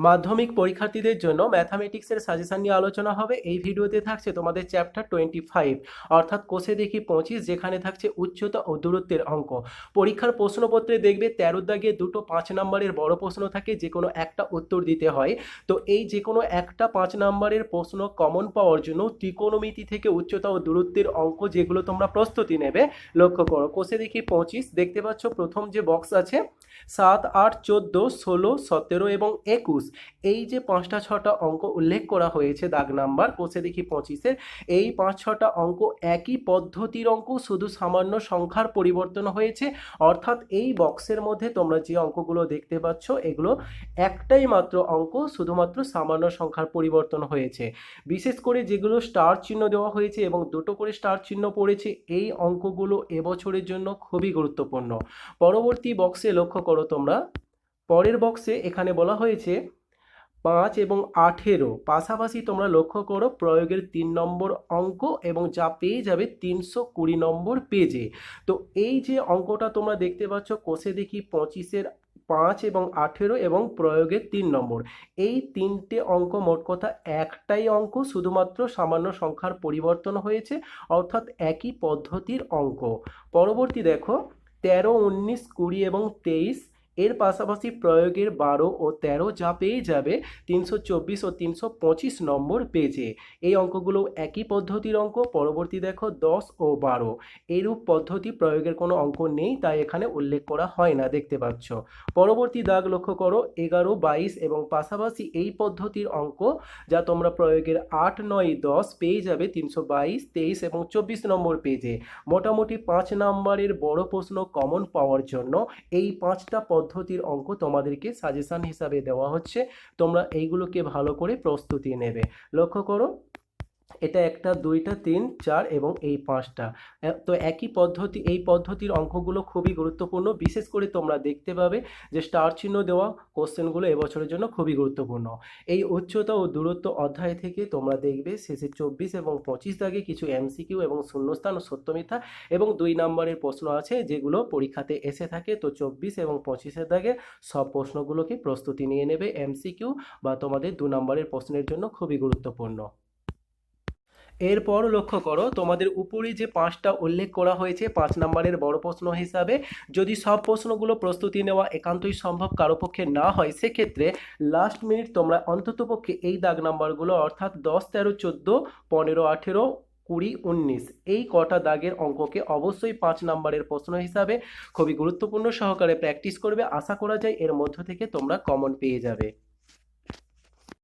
মাধ্যমিক পরীক্ষার্থীদের জন্য ম্যাথামেটিক্সের সাজেশন নিয়ে আলোচনা হবে। এই ভিডিওতে থাকছে তোমাদের চ্যাপ্টার 25 অর্থাৎ কোষে দেখি 25, যেখানে থাকছে উচ্চতা ও দূরত্বের অঙ্ক। পরীক্ষার প্রশ্নপত্রে দেখবে 13 দাগে দুটো 5 নম্বরের বড় প্রশ্ন থাকে, যে কোনো একটা উত্তর দিতে হয়। তো এই যে কোনো একটা 5 নম্বরের প্রশ্ন কমন পাওয়ার জন্য ত্রিকোণমিতি থেকে উচ্চতা ও দূরত্বের অঙ্ক যেগুলো তোমরা প্রস্তুতি নেবে, লক্ষ্য করো। কোষে দেখি 25 দেখতে পাচ্ছ, প্রথম যে বক্স আছে 7, 8, 14, 16, 17 এবং 21, এই যে 5টা 6টা অঙ্ক উল্লেখ করা হয়েছে দাগ নাম্বার কোষে দেখি 25-এর, এই 5-6টা অঙ্ক একই পদ্ধতির অঙ্ক, শুধু সামান্য সংখ্যার পরিবর্তন হয়েছে। অর্থাৎ এই বক্সের মধ্যে তোমরা যে অঙ্কগুলো দেখতে পাচ্ছ, এগুলো একটাই মাত্র অঙ্ক, শুধুমাত্র সামান্য সংখ্যার পরিবর্তন হয়েছে। বিশেষ করে যেগুলো স্টার চিহ্ন দেওয়া হয়েছে এবং দুটো করে স্টার চিহ্ন পড়েছে, এই অঙ্কগুলো এবছরের জন্য খুবই গুরুত্বপূর্ণ। পরবর্তী বক্সে লক্ষ্য করো তোমরা, পরের বক্সে এখানে বলা হয়েছে 5 এবং 18, পাশাপাশি তোমরা লক্ষ্য করো প্রয়োগের 3 নম্বর অঙ্ক, এবং যা পেয়ে যাবে 320 নম্বর পেজে। তো এই যে অঙ্কটা তোমরা দেখতে পাচ্ছ কোষে দেখি 25-এর 5 এবং 18 এবং প্রয়োগের 3 নম্বর, এই তিনটে অঙ্ক মোট কথা একটাই অঙ্ক, শুধুমাত্র সামান্য সংখ্যার পরিবর্তন হয়েছে, অর্থাৎ একই পদ্ধতির অঙ্ক। পরবর্তী দেখো 13, 19, 20 এবং 23, এর পাশাপাশি প্রয়োগের 12 ও 13, যা পেয়ে যাবে 324 ও 325 নম্বর পেজে। এই অঙ্কগুলো একই পদ্ধতির অঙ্ক। পরবর্তী দেখো 10 ও 12, এইরূপ পদ্ধতি প্রয়োগের কোনো অঙ্ক নেই, তাই এখানে উল্লেখ করা হয় না, দেখতে পাচ্ছ। পরবর্তী দাগ লক্ষ্য করো 11, 22 এবং পাশাপাশি এই পদ্ধতির অঙ্ক, যা তোমরা প্রয়োগের 8, 9, 10 পেয়ে যাবে 322, 23 এবং 24 নম্বর পেজে। মোটামুটি 5 নম্বরের বড় প্রশ্ন কমন পাওয়ার জন্য এই 5টা পদ্ধতির অঙ্ক তোমাদেরকে সাজেশন হিসাবে দেওয়া হচ্ছে। তোমরা এইগুলোকে ভালো করে প্রস্তুতি নেবে। লক্ষ্য করো, এটা 1, 2, 3, 4 এবং এই 5টা, তো একই পদ্ধতি। এই পদ্ধতির অঙ্কগুলো খুবই গুরুত্বপূর্ণ। বিশেষ করে তোমরা দেখতে পাবে যে স্টার চিহ্ন দেওয়া কোশ্চেনগুলো এবছরের জন্য খুবই গুরুত্বপূর্ণ। এই উচ্চতা ও দূরত্ব অধ্যায় থেকে তোমরা দেখবে শেষে 24 এবং 25 দাগে কিছু এমসিকিউ এবং শূন্যস্থান ও সত্য মিথ্যা এবং 2 নম্বরের প্রশ্ন আছে, যেগুলো পরীক্ষাতে এসে থাকে। তো 24 এবং 25-এর দাগে সব প্রশ্নগুলোকে প্রস্তুতি নিয়ে নেবে, এমসিকিউ বা তোমাদের 2 নম্বরের প্রশ্নের জন্য খুবই গুরুত্বপূর্ণ। এরপর লক্ষ্য করো, তোমাদের উপরে যে 5টা উল্লেখ করা হয়েছে 5 নম্বরের বড় প্রশ্ন হিসাবে, যদি সব প্রশ্নগুলো প্রস্তুতি নেওয়া একান্তই সম্ভব কারো পক্ষে না হয়, সেক্ষেত্রে লাস্ট মিনিট তোমরা অন্ততপক্ষে এই দাগ নাম্বারগুলো, অর্থাৎ 10, 13, 14, 15, 18, 20, 19, এই কটা দাগের অঙ্ককে অবশ্যই 5 নম্বরের প্রশ্ন হিসাবে খুবই গুরুত্বপূর্ণ সহকারে প্র্যাকটিস করবে। আশা করা যায় এর মধ্য থেকে তোমরা কমন পেয়ে যাবে।